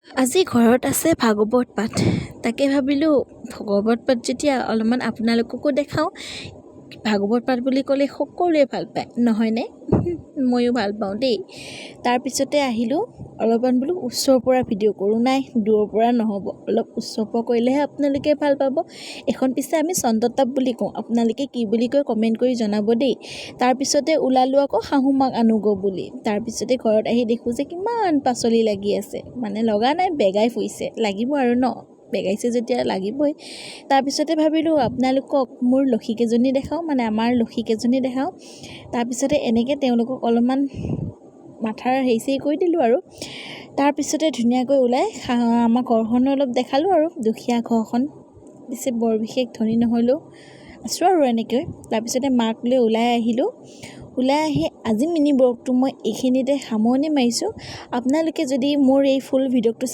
আজি ঘৰত আছে ভাগৱত পাঠ। তাকে ভাবিলোঁ ভাগৱত পাঠ যেতিয়া অলপমান আপোনালোককো দেখাওঁ। ভাগৱত পাঠ বুলি ক'লে সকলোৱে ভাল পায় নহয়নে? ময়ো ভাল পাওঁ দেই। তাৰপিছতে আহিলোঁ অলপমান বোলো ওচৰৰ পৰা ভিডিঅ' কৰোঁ, নাই দূৰৰ পৰা নহ'ব, অলপ ওচৰৰ পৰা কৰিলেহে আপোনালোকে ভাল পাব। এখন পিছে আমি চন্দ্ৰতাপ বুলি কওঁ, আপোনালোকে কি বুলি কয় কমেণ্ট কৰি জনাব দেই। তাৰপিছতে ওলালোঁ আকৌ শাহু মাক আনোগৈ বুলি। তাৰপিছতে ঘৰত আহি দেখোঁ যে কিমান পাচলি লাগি আছে, মানে লগা নাই বেগাই ফুৰিছে, লাগিব আৰু ন, বেগাইছে যেতিয়া লাগিবই। তাৰপিছতে ভাবিলোঁ আপোনালোকক মোৰ লক্ষীকেইজনী দেখাওঁ, মানে আমাৰ লক্ষীকেইজনী দেখাওঁ। তাৰপিছতে এনেকৈ তেওঁলোকক অলপমান মাথাৰ হেৰি কৰি দিলোঁ আৰু তাৰপিছতে ধুনীয়াকৈ ওলাই আমাৰ ঘৰখনো অলপ দেখালোঁ আৰু দুখীয়া ঘৰখন, পিছে বৰ বিশেষ ধনী নহ'লেও আছোঁ আৰু এনেকৈ। তাৰপিছতে মাক লৈ ওলাই আহিলোঁ। ওলাই আহি আজি মিনি ব্লগটো মই এইখিনিতে সামৰণি মাৰিছোঁ। আপোনালোকে যদি মোৰ এই ফুল ভিডিঅ'টো